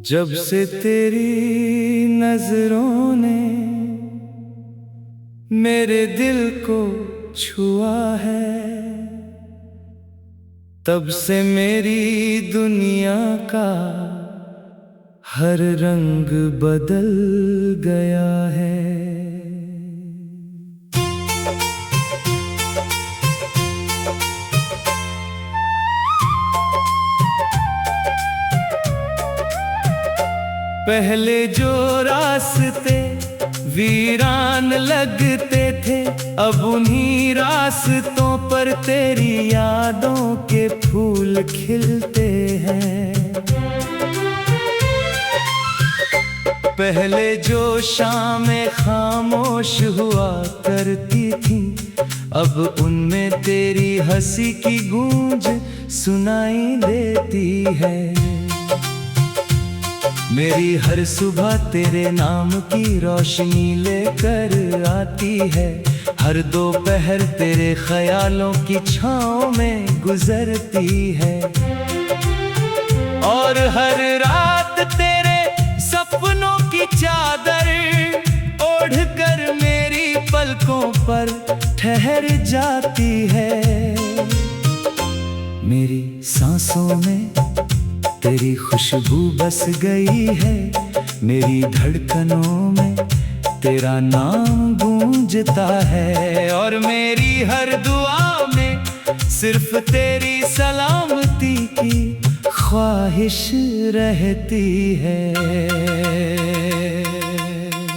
जब से तेरी नजरों ने मेरे दिल को छुआ है, तब से मेरी दुनिया का हर रंग बदल गया है। पहले जो रास्ते वीरान लगते थे, अब उन्हीं रास्तों पर तेरी यादों के फूल खिलते हैं। पहले जो शामें खामोश हुआ करती थी, अब उनमें तेरी हंसी की गूंज सुनाई देती है। मेरी हर सुबह तेरे नाम की रोशनी लेकर आती है, हर दोपहर तेरे ख्यालों की छाँव में गुजरती है, और हर रात तेरे सपनों की चादर ओढ़कर मेरी पलकों पर ठहर जाती है। मेरी सांसों में तेरी खुशबू बस गई है, मेरी धड़कनों में तेरा नाम गूंजता है, और मेरी हर दुआ में सिर्फ तेरी सलामती की ख्वाहिश रहती है।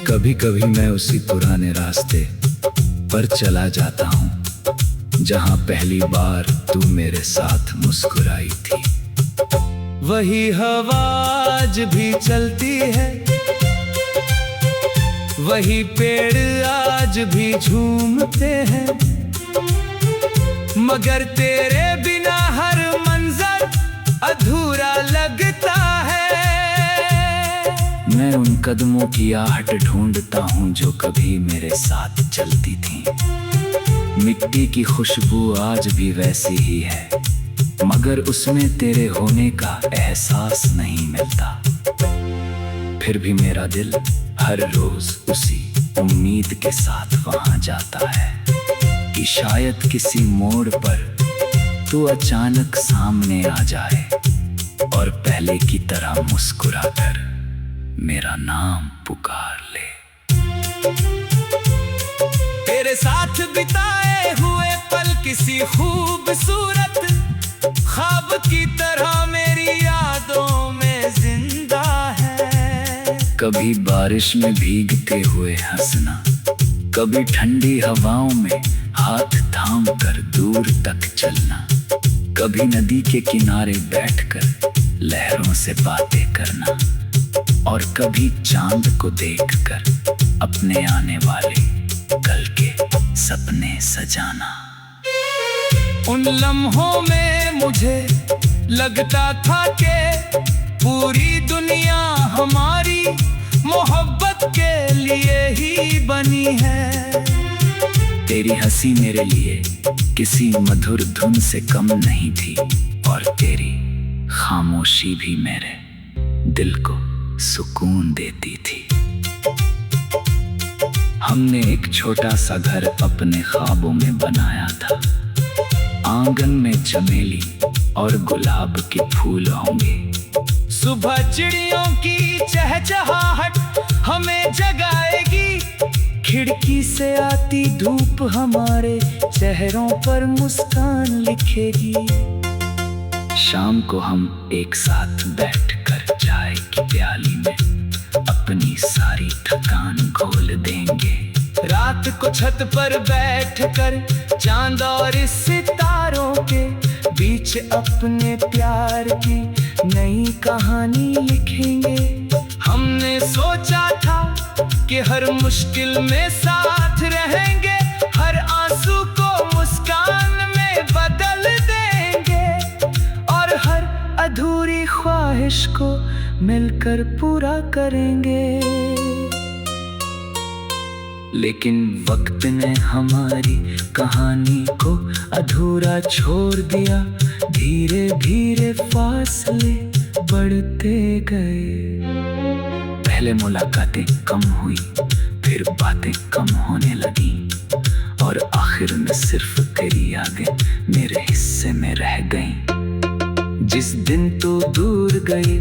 कभी कभी मैं उसी पुराने रास्ते पर चला जाता हूँ, जहाँ पहली बार तू मेरे साथ मुस्कुराई थी। वही हवा आज भी चलती है, वही पेड़ आज भी झूमते हैं, मगर तेरे बिना हर मंजर अधूरा लगता है। मैं उन कदमों की आहट ढूंढता हूँ जो कभी मेरे साथ चलती थी। मिट्टी की खुशबू आज भी वैसी ही है, मगर उसमें तेरे होने का एहसास नहीं मिलता। फिर भी मेरा दिल हर रोज उसी उम्मीद के साथ वहां जाता है कि शायद किसी मोड़ पर तू अचानक सामने आ जाए और पहले की तरह मुस्कुरा कर मेरा नाम पुकार ले। तेरे साथ बिताए हुए पल किसी खूबसूरत ख्वाब की तरह मेरी यादों में जिंदा है। कभी बारिश में भीगते हुए हंसना, कभी ठंडी हवाओं में हाथ थाम कर दूर तक चलना, कभी नदी के किनारे बैठकर लहरों से बातें करना, और कभी चांद को देखकर अपने आने वाले कल के सपने सजाना। उन लम्हों में मुझे लगता था कि पूरी दुनिया हमारी मोहब्बत के लिए ही बनी है। तेरी हंसी मेरे लिए किसी मधुर धुन से कम नहीं थी, और तेरी खामोशी भी मेरे दिल को सुकून देती थी। हमने एक छोटा सा घर अपने ख्वाबों में बनाया था। आंगन में चमेली और गुलाब के फूल होंगे। सुबह चिड़ियों की चहचहाहट हमें जगाएगी, खिड़की से आती धूप हमारे चेहरों पर मुस्कान लिखेगी। शाम को हम एक साथ बैठकर चाय की प्याली में अपनी सारी थकान घोल देंगे। रात को छत पर बैठकर चांद और सितारों के बीच अपने प्यार की नई कहानी लिखेंगे। हमने सोचा था कि हर मुश्किल में साथ रहेंगे, हर आंसू को मुस्कान में बदल देंगे, और हर अधूरी ख्वाहिश को मिलकर पूरा करेंगे। लेकिन वक्त ने हमारी कहानी को अधूरा छोड़ दिया। धीरे धीरे फासले बढ़ते गए। पहले मुलाकातें कम हुई, फिर बातें कम होने लगी, और आखिर में सिर्फ तेरी यादें मेरे हिस्से में रह गईं। जिस दिन तू दूर गई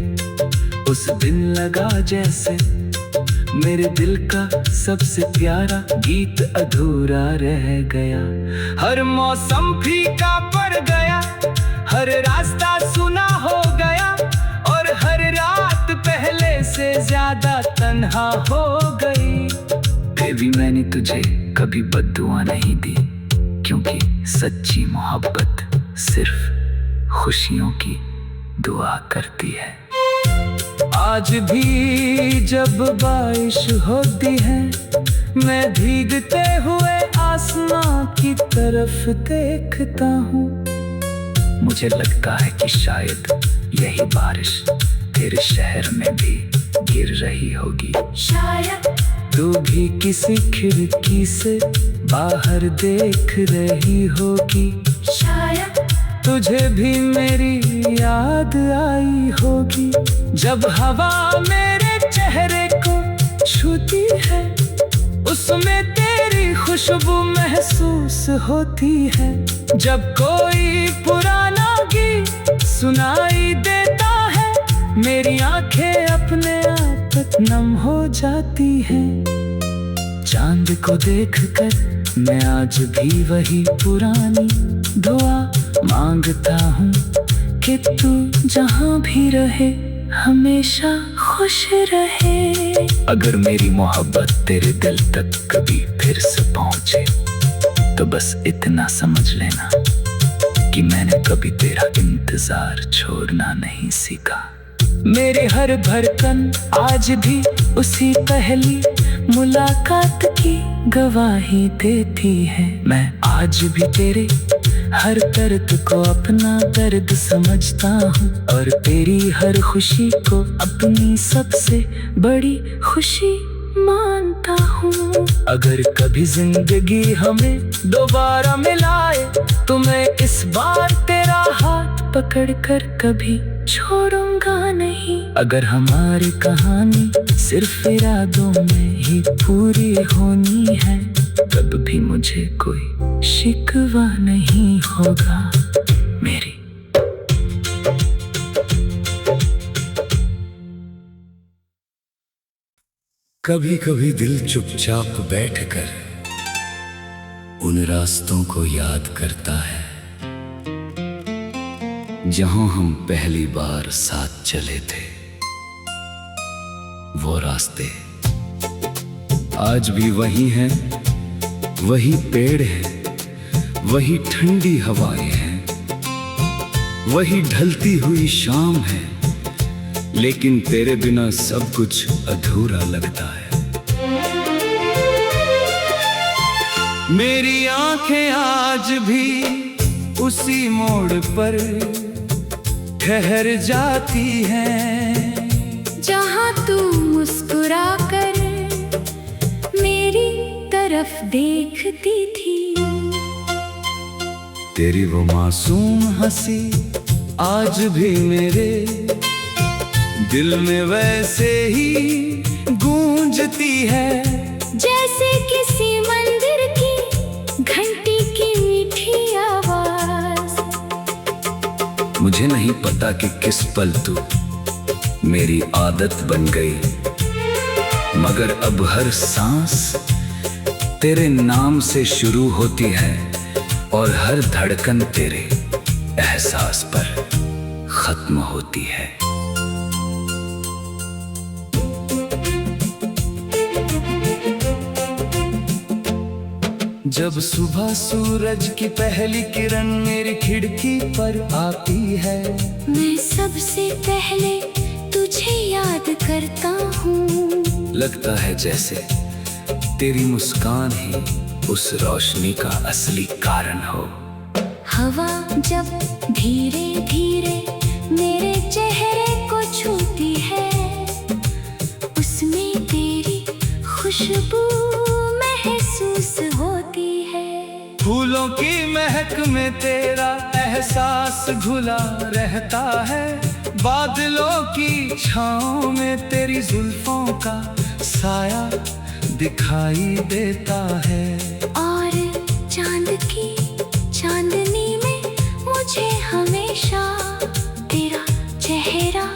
उस दिन लगा जैसे मेरे दिल का सबसे प्यारा गीत अधूरा रह गया। हर मौसम फीका पड़ गया, हर रास्ता सुना हो गया, और हर रात पहले से ज्यादा तन्हा हो गई। फिर भी मैंने तुझे कभी बद्दुआ नहीं दी, क्योंकि सच्ची मोहब्बत सिर्फ खुशियों की दुआ करती है। आज भी जब बारिश होती है मैं भीगते हुए आसमां की तरफ देखता हूँ। मुझे लगता है कि शायद यही बारिश तेरे शहर में भी गिर रही होगी। शायद तू भी किसी खिड़की से बाहर देख रही होगी। शायद तुझे भी मेरी याद आई होगी। जब हवा मेरे चेहरे को छूती है उसमें तेरी खुशबू महसूस होती है। जब कोई पुराना गीत सुनाई देता है मेरी आंखें अपने आप नम हो जाती हैं। चांद को देखकर मैं आज भी वही पुरानी दुआ मांगता हूँ कि तू जहाँ भी रहे हमेशा खुश रहे। अगर मेरी मोहब्बत तेरे दिल तक कभी फिर से पहुँचे तो बस इतना समझ लेना कि मैंने कभी तेरा इंतजार छोड़ना नहीं सीखा। मेरे हर धड़कन आज भी उसी पहली मुलाकात की गवाही देती है। मैं आज भी तेरे हर दर्द को अपना दर्द समझता हूँ, और तेरी हर खुशी को अपनी सबसे बड़ी खुशी मानता हूँ। अगर कभी जिंदगी हमें दोबारा मिलाए तो मैं इस बार तेरा हाथ पकड़कर कभी छोड़ूंगा नहीं। अगर हमारी कहानी सिर्फ इरादों में ही पूरी होनी है तब भी मुझे कोई शिकवा नहीं होगा मेरी। कभी कभी दिल चुपचाप बैठकर उन रास्तों को याद करता है जहां हम पहली बार साथ चले थे। वो रास्ते आज भी वही हैं, वही पेड़ हैं, वही ठंडी हवाएं हैं, वही ढलती हुई शाम है, लेकिन तेरे बिना सब कुछ अधूरा लगता है। मेरी आंखें आज भी उसी मोड़ पर ठहर जाती हैं जहाँ तू मुस्कुरा कर मेरी तरफ देखती थी। तेरी वो मासूम हंसी आज भी मेरे दिल में वैसे ही गूंजती है जैसे किसी मंदिर की घंटी की मीठी आवाज। मुझे नहीं पता कि किस पल तू मेरी आदत बन गई, मगर अब हर सांस तेरे नाम से शुरू होती है और हर धड़कन तेरे एहसास पर खत्म होती है। जब सुबह सूरज की पहली किरण मेरी खिड़की पर आती है मैं सबसे पहले तुझे याद करता हूँ। लगता है जैसे तेरी मुस्कान ही उस रोशनी का असली कारण हो। हवा जब धीरे धीरे मेरे चेहरे को छूती है उसमें तेरी खुशबू महसूस होती है। फूलों की महक में तेरा एहसास घुला रहता है, बादलों की छाँव में तेरी जुल्फों का साया दिखाई देता है। और चांद की चांदनी में मुझे हमेशा तेरा चेहरा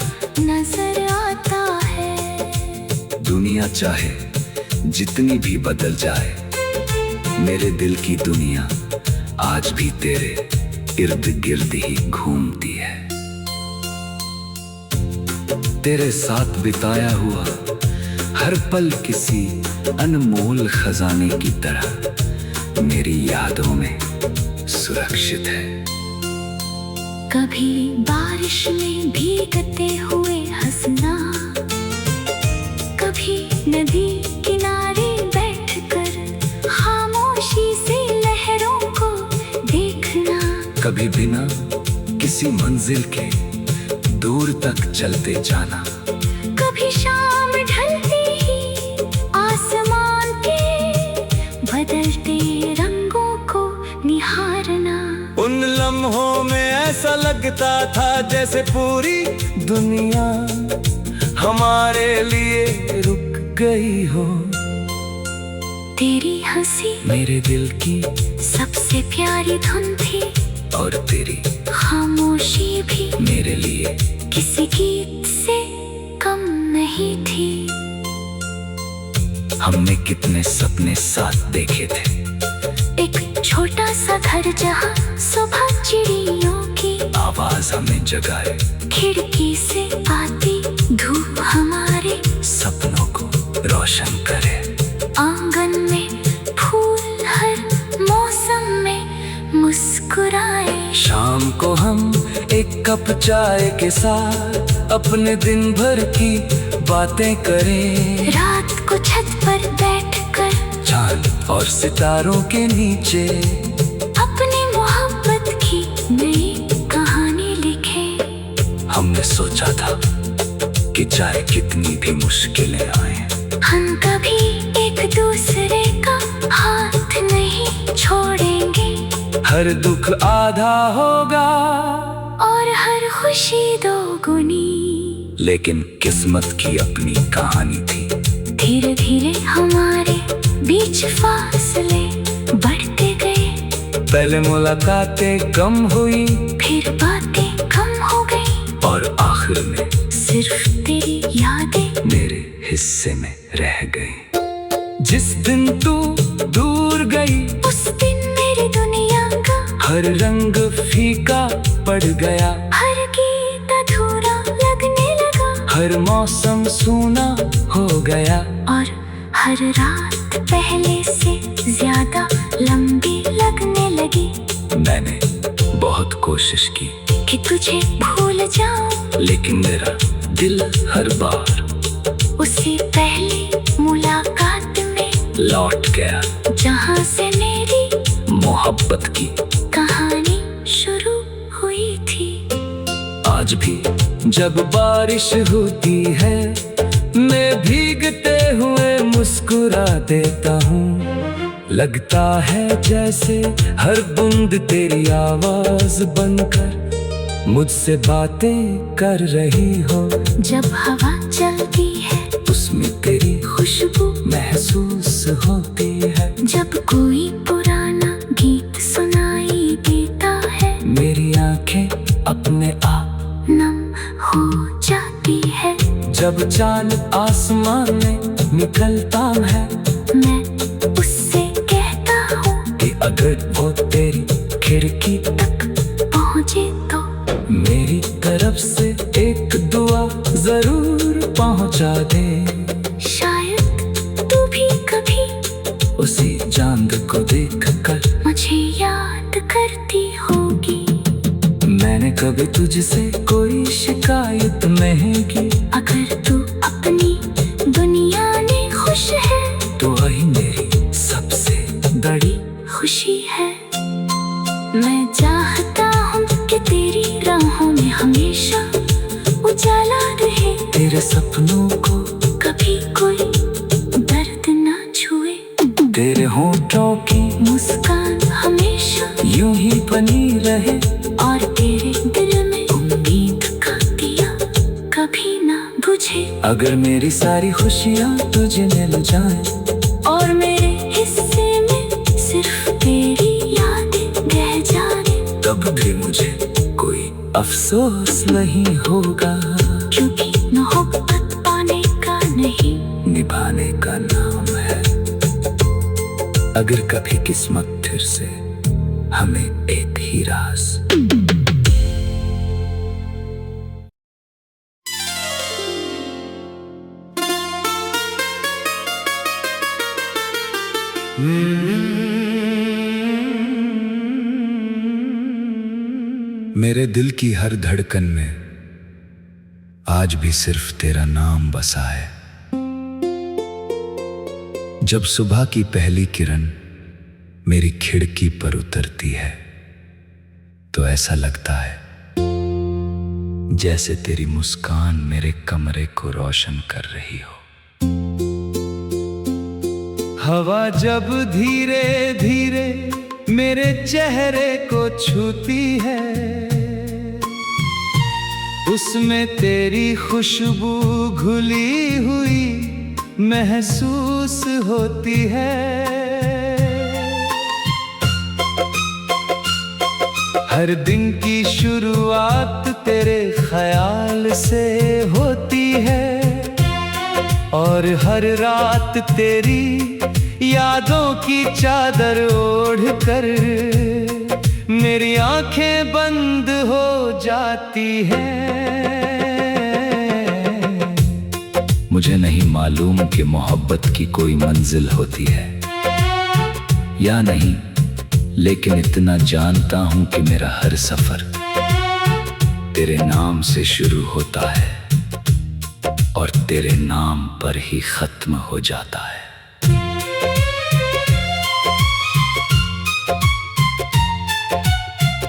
नजर आता है। दुनिया चाहे जितनी भी बदल जाए, मेरे दिल की दुनिया आज भी तेरे इर्द गिर्द ही घूमती है। तेरे साथ बिताया हुआ हर पल किसी अनमोल खजाने की तरह मेरी यादों में सुरक्षित है। कभी बारिश में भीगते हुए हंसना, कभी नदी किनारे बैठकर खामोशी से लहरों को देखना, कभी बिना किसी मंजिल के दूर तक चलते जाना, कभी शाम ढलते ही आसमान के बदलते रंगों को निहारना। उन लम्हों में ऐसा लगता था जैसे पूरी दुनिया हमारे लिए रुक गई हो। तेरी हंसी मेरे दिल की सबसे प्यारी धुन थी, और तेरी खामोशी भी मेरे लिए किसी गीत से कम नहीं थी। हमने कितने सपने साथ देखे थे, एक छोटा सा घर जहाँ सुबह चिड़ियों की आवाज हमें जगाए, खिड़की से आती धूप हमारे सपनों को रोशन करे। आंगन में फूल हर मौसम में मुस्कुराए। शाम को हम एक कप चाय के साथ अपने दिन भर की बातें करें। रात को छत पर बैठकर चांद और सितारों के नीचे अपनी मोहब्बत की नई कहानी लिखे। हमने सोचा था कि चाहे कितनी भी मुश्किलें आए, हम कभी एक दूसरे का हाथ नहीं छोड़ेंगे। हर दुख आधा होगा और हर खुशी दोगुनी। लेकिन किस्मत की अपनी कहानी थी। धीरे धीरे हमारे बीच फासले बढ़ते गए, पहले मुलाकातें कम हुई, फिर बातें कम हो गई, और आखिर में सिर्फ तेरी यादें मेरे हिस्से में रह गई। जिस दिन तू दूर गई उस दिन मेरी दुनिया का हर रंग फीका पड़ गया, हर गीत अधूरा लगने लगा, हर मौसम सूना हो गया, और हर रात पहले से ज्यादा लंबी लगने लगी। मैंने बहुत कोशिश की कि तुझे भूल जाऊं, लेकिन मेरा दिल हर बार उसी पहली मुलाकात में लौट गया, जहां से मेरी मोहब्बत की कहानी शुरू हुई थी। आज भी जब बारिश होती है मैं भीगते हुए मुस्कुरा देता हूँ। लगता है जैसे हर बूंद तेरी आवाज बनकर मुझसे बातें कर रही हो। जब हवा चलती है उसमें तेरी खुशबू महसूस होती है। जब कोई पुराना गीत सुनाई देता है, मेरी आंखें अपने आप नम हो जाती है। जब चांद आसमान में निकलता है मैं उससे कहता हूँ कि अगर वो तेरी खिड़की तक पहुँचे तो मेरी तरफ से एक दुआ जरूर पहुंचा दे। शायद तू भी कभी उसी चांद को देखकर मुझे याद करती होगी। मैंने कभी तुझसे कोई शिकायत नहीं की। अगर तू अपनी दुनिया में खुश है तो वही मेरी सबसे बड़ी खुशी है। मैं चाहता हूँ कि तेरी राहों में हमेशा उजाला रहे। तेरे सपनों को कभी कोई दर्द ना छुए। तेरे होठों की मुस्कान हमेशा यूं ही बनी रहे। और तेरे दिल में उम्मीद का दिया अगर मेरी सारी खुशियाँ तुझे मिल जाएं, और मेरे हिस्से में सिर्फ तेरी यादें रह जाए, तब भी मुझे कोई अफसोस नहीं होगा, क्योंकि मोहब्बत पाने का नहीं निभाने का नाम है। अगर कभी किस्मत फिर से हमें एक ही राज मेरे दिल की हर धड़कन में आज भी सिर्फ तेरा नाम बसा है। जब सुबह की पहली किरण मेरी खिड़की पर उतरती है तो ऐसा लगता है जैसे तेरी मुस्कान मेरे कमरे को रोशन कर रही हो। हवा जब धीरे धीरे मेरे चेहरे को छूती है, उसमें तेरी खुशबू घुली हुई महसूस होती है। हर दिन की शुरुआत तेरे ख्याल से होती है, और हर रात तेरी यादों की चादर ओढ़ कर मेरी आंखें बंद हो जाती हैं। मुझे नहीं मालूम कि मोहब्बत की कोई मंजिल होती है या नहीं, लेकिन इतना जानता हूं कि मेरा हर सफर तेरे नाम से शुरू होता है और तेरे नाम पर ही खत्म हो जाता है।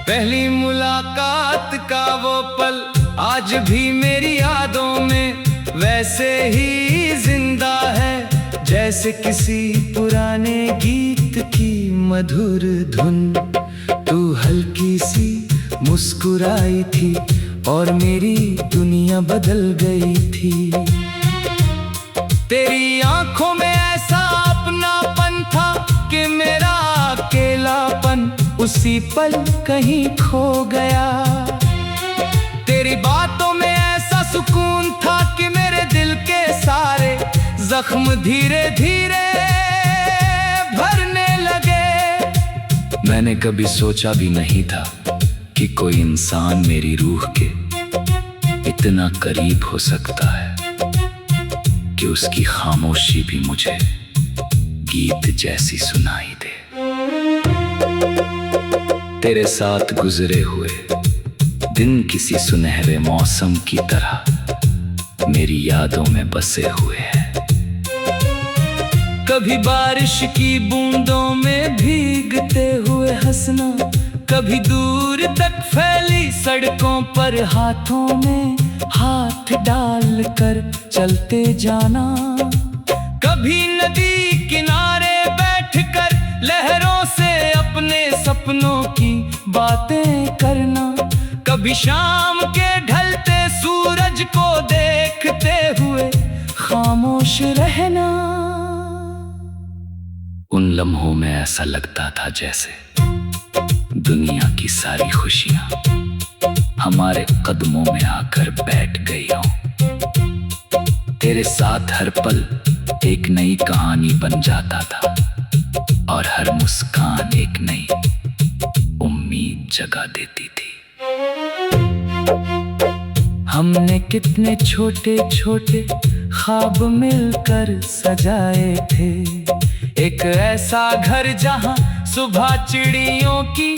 पहली मुलाकात का वो पल आज भी मेरी यादों में वैसे ही जिंदा है, जैसे किसी पुराने गीत की मधुर धुन। तू हल्की सी मुस्कुराई थी और मेरी दुनिया बदल गई थी। तेरी आंखों में ऐसा अपनापन था कि मेरा अकेलापन उसी पल कहीं खो गया। तेरी बातों में ऐसा सुकून था कि मेरे दिल के सारे जख्म धीरे धीरे भरने लगे। मैंने कभी सोचा भी नहीं था कि कोई इंसान मेरी रूह के इतना करीब हो सकता है कि उसकी खामोशी भी मुझे गीत जैसी सुनाई दे। तेरे साथ गुजरे हुए दिन किसी सुनहरे मौसम की तरह मेरी यादों में बसे हुए हैं। कभी बारिश की बूंदों में भीगते हुए हंसना, कभी दूर तक फैली सड़कों पर हाथों में हाथ डालकर चलते जाना, कभी नदी किनारे बैठकर लहरों से अपने सपनों की बातें करना, कभी शाम के ढलते सूरज को देखते हुए खामोश रहना। उन लम्हों में ऐसा लगता था जैसे दुनिया की सारी खुशियां हमारे कदमों में आकर बैठ गई हो। तेरे साथ हर पल एक नई कहानी बन जाता था और हर मुस्कान एक नई उम्मीद जगा देती थी। हमने कितने छोटे छोटे ख्वाब मिलकर सजाए थे, एक ऐसा घर जहां सुबह चिड़ियों की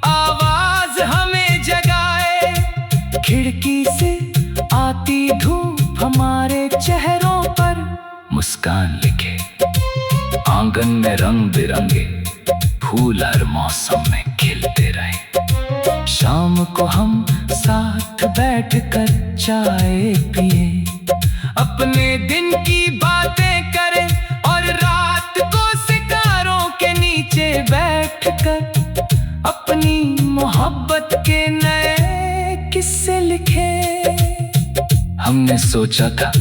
आवाज हमें जगाए, खिड़की से आती धूप हमारे चेहरों पर मुस्कान लिखे, आंगन में रंग बिरंगे फूल हर मौसम में खिलते रहे। शाम को हम साथ बैठकर चाय पिए, अपने दिन की बातें करें और रात को सितारों के नीचे बैठकर अपनी मोहब्बत के नए किस्से लिखे। हमने सोचा था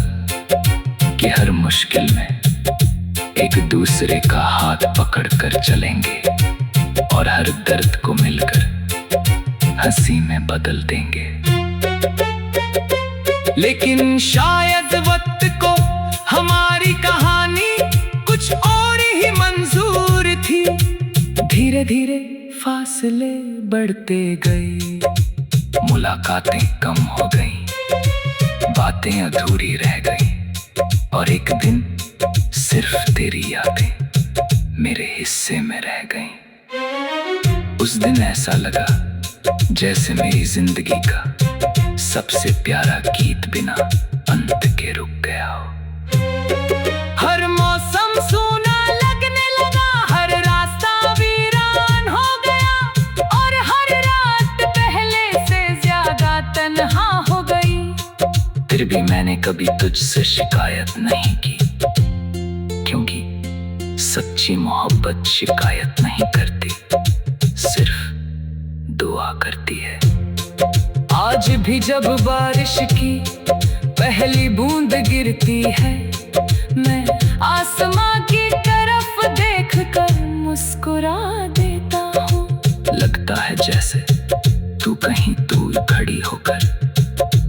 कि हर मुश्किल में एक दूसरे का हाथ पकड़ कर चलेंगे और हर दर्द को मिलकर हंसी में बदल देंगे। लेकिन शायद वक्त को हमारी कहानी कुछ और ही मंजूर थी। धीरे धीरे फासले बढ़ते गए, मुलाकातें कम हो गईं, बातें अधूरी रह गईं और एक दिन सिर्फ तेरी यादें मेरे हिस्से में रह गईं। उस दिन ऐसा लगा जैसे मेरी जिंदगी का सबसे प्यारा गीत बिना अंत के रुक गया हो। हर मौसम सूना लगने लगा, हर रास्ता वीरान हो गया और हर रात पहले से ज्यादा तन्हा हो गई। फिर भी मैंने कभी तुझसे शिकायत नहीं की, क्योंकि सच्ची मोहब्बत शिकायत नहीं करती, सिर्फ दुआ करती है। आज भी जब बारिश की पहली बूंद गिरती है, मैं आसमां की तरफ देखकर मुस्कुरा देता हूँ। लगता है जैसे तू कहीं दूर खड़ी होकर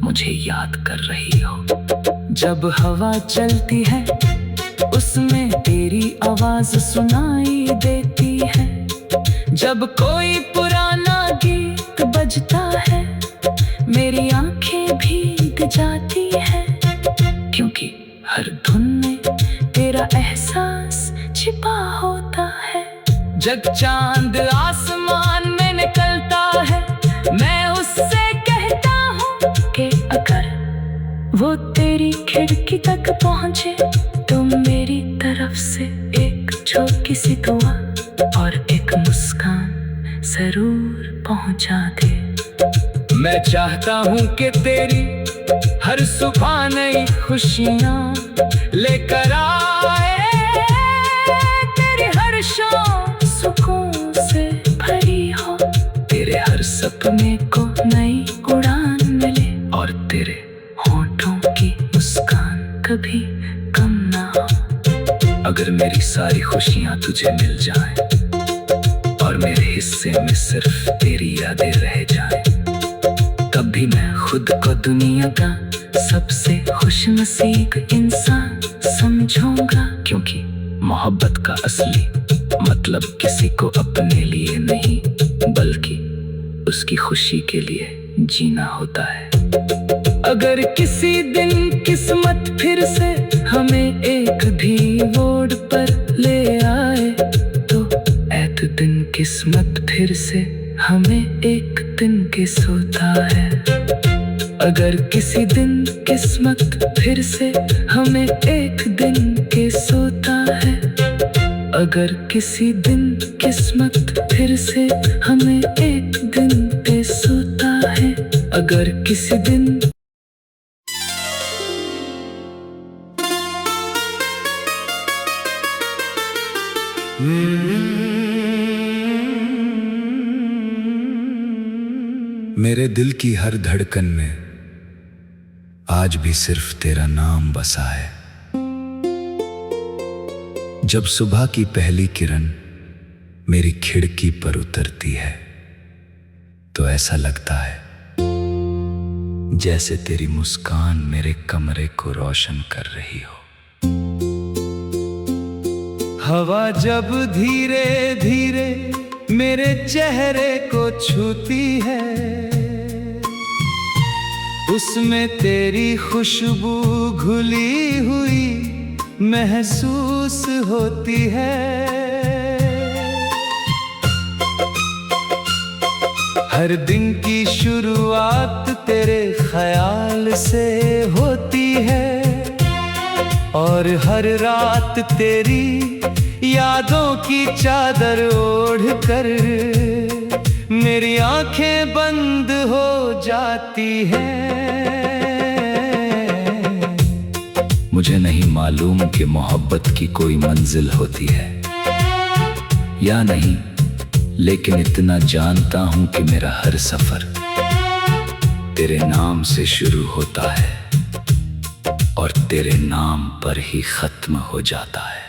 मुझे याद कर रही हो। जब हवा चलती है उसमें तेरी आवाज सुनाई देती है। जब कोई पुराना गीत बजता है मेरी आंखें भीग जाती है, क्योंकि हर धुन में तेरा एहसास छिपा होता है। जब चांद आसमान में निकलता है मैं उससे कहता हूँ कि अगर वो तेरी खिड़की तक पहुँचे तो मेरी तरफ से एक छोटी सी दुआ और एक मुस्कान जरूर पहुँचा दे। मैं चाहता हूँ कि तेरी हर सुबह नई खुशियाँ लेकर आए, तेरी हर शाम सुकून से भरी हो, तेरे हर सपने को नई उड़ान मिले और तेरे होठों की मुस्कान कभी कम ना हो। अगर मेरी सारी खुशियाँ तुझे मिल जाएं और मेरे हिस्से में सिर्फ तेरी यादें रह जाएं, तब भी मैं खुद को दुनिया का सबसे खुशनसीब इंसान समझूंगा। क्योंकि मोहब्बत का असली मतलब किसी को अपने लिए नहीं बल्कि उसकी खुशी के लिए जीना होता है। अगर किसी दिन किस्मत फिर से हमें एक भी मोड़ पर ले आए तो एक दिन किस्मत फिर से हमें एक दिन के सोता है। अगर किसी दिन किस्मत फिर से हमें एक दिन के सोता है, अगर किसी दिन किस्मत फिर से हमें एक दिन पे सोता है, अगर किसी दिन मेरे दिल की हर धड़कन में आज भी सिर्फ तेरा नाम बसा है। जब सुबह की पहली किरण मेरी खिड़की पर उतरती है तो ऐसा लगता है जैसे तेरी मुस्कान मेरे कमरे को रोशन कर रही हो। हवा जब धीरे धीरे मेरे चेहरे को छूती है, उसमें तेरी खुशबू घुली हुई महसूस होती है। हर दिन की शुरुआत तेरे ख्याल से होती है और हर रात तेरी यादों की चादर ओढ़कर मेरी आंखें बंद हो जाती हैं। मुझे नहीं मालूम कि मोहब्बत की कोई मंजिल होती है या नहीं, लेकिन इतना जानता हूं कि मेरा हर सफर तेरे नाम से शुरू होता है और तेरे नाम पर ही खत्म हो जाता है।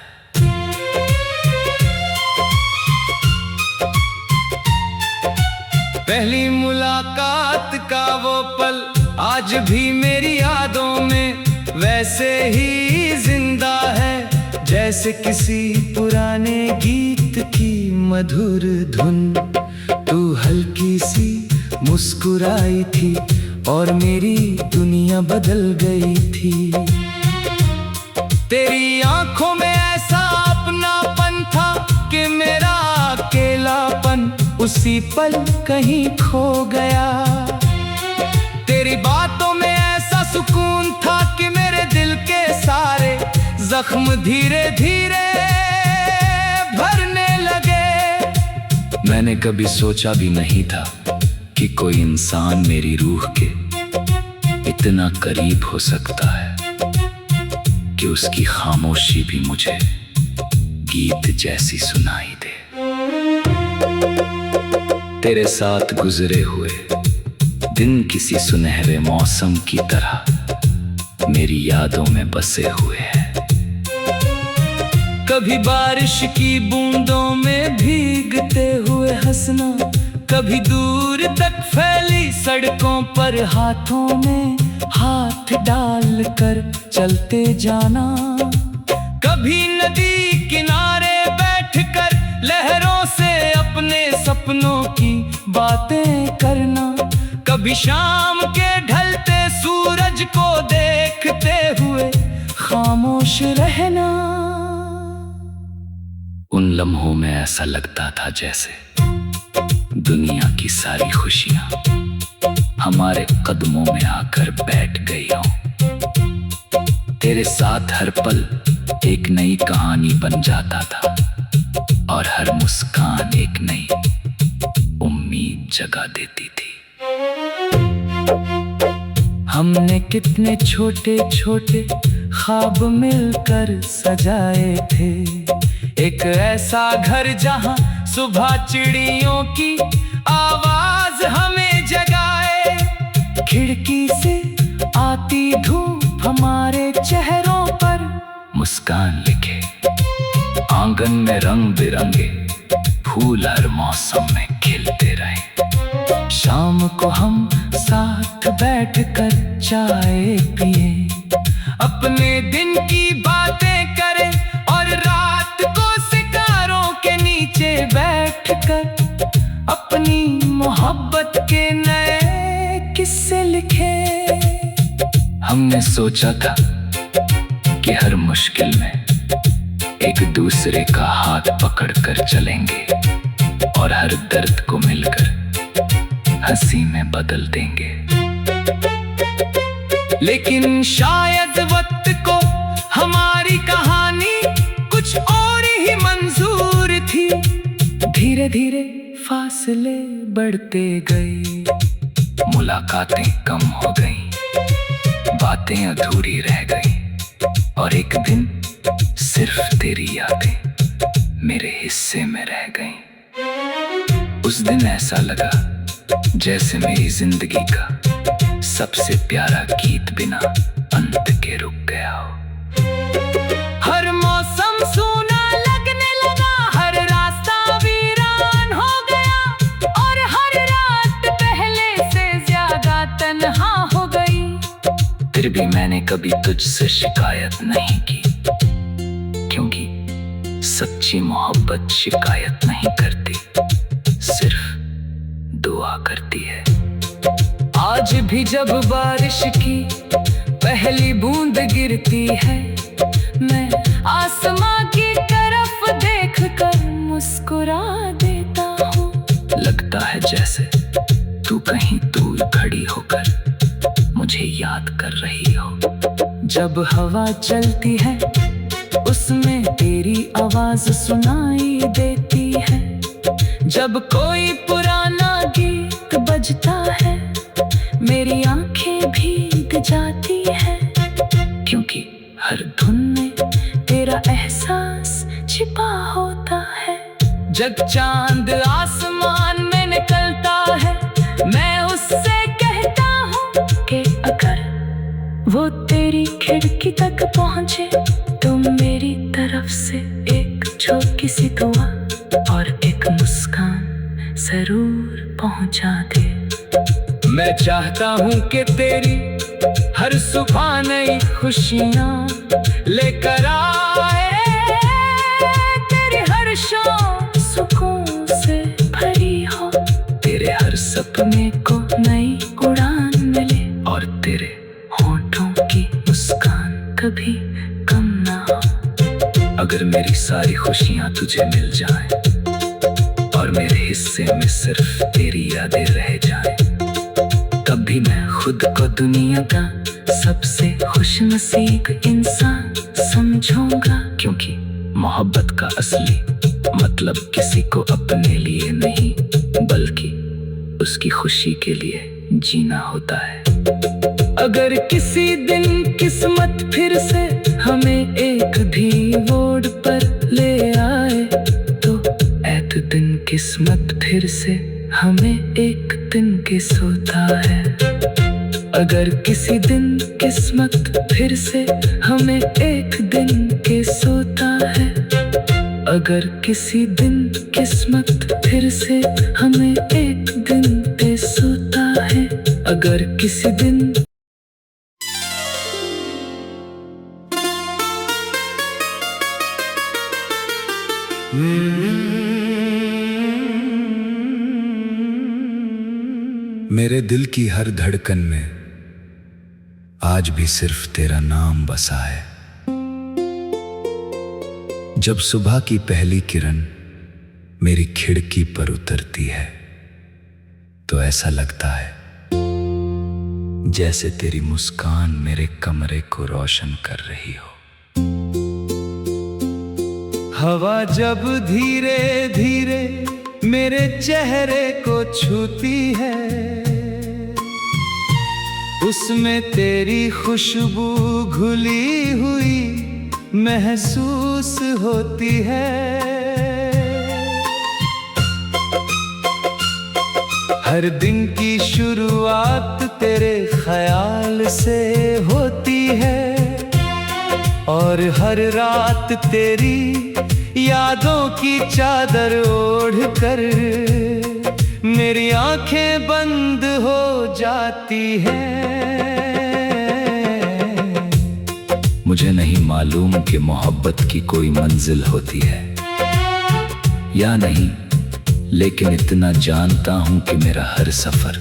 पहली मुलाकात का वो पल आज भी मेरी यादों में वैसे ही जिंदा है, जैसे किसी पुराने गीत की मधुर धुन। तू हल्की सी मुस्कुराई थी और मेरी दुनिया बदल गई थी। तेरी आंखों में ऐसा अपनापन था कि मेरा अकेलापन उसी पल कहीं खो गया। तेरी बातों में ऐसा सुकून था कि मेरे दिल के सारे जख्म धीरे धीरे भरने लगे। मैंने कभी सोचा भी नहीं था कि कोई इंसान मेरी रूह के इतना करीब हो सकता है कि उसकी खामोशी भी मुझे गीत जैसी सुनाई दे। तेरे साथ गुजरे हुए दिन किसी सुनहरे मौसम की तरह मेरी यादों में बसे हुए हैं। कभी बारिश की बूंदों में भीगते हुए हंसना, कभी दूर तक फैली सड़कों पर हाथों में हाथ डालकर चलते जाना, कभी नदी किनारे बैठकर लहरों से अपने सपनों की बातें करना, कभी शाम के ढलते सूरज को देखते हुए खामोश रहना। उन लम्हों में ऐसा लगता था जैसे दुनिया की सारी खुशियां हमारे कदमों में आकर बैठ गई हों। तेरे साथ हर पल एक नई कहानी बन जाता था और हर मुस्कान एक नई उम्मीद जगा देती थी। हमने कितने छोटे छोटे ख्वाब मिलकर सजाए थे, एक ऐसा घर जहां सुबह चिड़ियों की आवाज हमें जगाए, खिड़की से आती धूप हमारे चेहरों पर मुस्कान लिखे, आंगन में रंग बिरंगे फूल हर मौसम में खिलते रहे। शाम को हम साथ बैठकर चाय पिए, अपने दिन की बातें करें और रात को सितारों के नीचे बैठकर अपनी मोहब्बत के नए किस्से लिखे। हमने सोचा था कि हर मुश्किल में एक दूसरे का हाथ पकड़कर चलेंगे और हर दर्द को मिलकर हंसी में बदल देंगे। लेकिन शायद वक्त को हमारी कहानी कुछ और ही मंजूर थी। धीरे धीरे फासले बढ़ते गए, मुलाकातें कम हो गईं, बातें अधूरी रह गईं और एक दिन सिर्फ तेरी यादें मेरे हिस्से में रह गईं। उस दिन ऐसा लगा जैसे मेरी जिंदगी का सबसे प्यारा गीत बिना अंत के रुक गया हो। हर मौसम सूना लगने लगा, हर रास्ता वीरान हो गया और हर रात पहले से ज्यादा तन्हा हो गई। फिर भी मैंने कभी तुझसे शिकायत नहीं की, क्योंकि सच्ची मोहब्बत शिकायत नहीं करती, सिर्फ दुआ करती है। आज भी जब बारिश की पहली बूंद गिरती है, मैं आसमां की तरफ देखकर मुस्कुरा देता हूँ। लगता है जैसे तू कहीं दूर खड़ी होकर मुझे याद कर रही हो। जब हवा चलती है उसमें तेरी आवाज सुनाई देती है, जब कोई पुराना गीत बजता है मेरी आंखें भीग जाती है, क्योंकि हर धुन में तेरा एहसास छिपा होता है। जब चांद आसमान में निकलता है मैं उससे कहता हूँ कि अगर वो तेरी खिड़की खिड़की तक पहुँचे तो मेरी तरफ से एक छोटी सी दुआ और एक मुस्कान जरूर पहुँचा दे। मैं चाहता हूँ कि तेरी हर सुबह नई खुशियाँ लेकर आए, तेरी हर शाम सुकून से भरी हो, तेरे हर सपने को नई उड़ान मिले और तेरे होठों की मुस्कान कभी कम ना हो। अगर मेरी सारी खुशियाँ तुझे मिल जाएं और मेरे हिस्से में सिर्फ तेरी यादें रह जाएं, तब भी मैं खुद को दुनिया का सबसे खुशनसीब इंसान समझूंगा। क्योंकि मोहब्बत का असली मतलब किसी को अपने लिए नहीं बल्कि उसकी खुशी के लिए जीना होता है। अगर किसी दिन किस्मत फिर से हमें एक भी मोड़ पर ले आए, तो एक दिन किस्मत फिर से हमें एक दिन के सोता है। अगर किसी दिन किस्मत फिर से हमें एक दिन के सोता है, अगर किसी दिन किस्मत फिर से हमें एक दिन पे सोता है, अगर किसी दिन मेरे दिल की हर धड़कन में आज भी सिर्फ तेरा नाम बसा है। जब सुबह की पहली किरण मेरी खिड़की पर उतरती है तो ऐसा लगता है जैसे तेरी मुस्कान मेरे कमरे को रोशन कर रही हो। हवा जब धीरे धीरे मेरे चेहरे को छूती है, उसमें तेरी खुशबू घुली हुई महसूस होती है। हर दिन की शुरुआत तेरे ख्याल से होती है और हर रात तेरी यादों की चादर ओढ़कर मेरी आंखें बंद हो जाती हैं। मुझे नहीं मालूम कि मोहब्बत की कोई मंजिल होती है या नहीं, लेकिन इतना जानता हूं कि मेरा हर सफर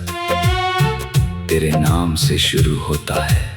तेरे नाम से शुरू होता है।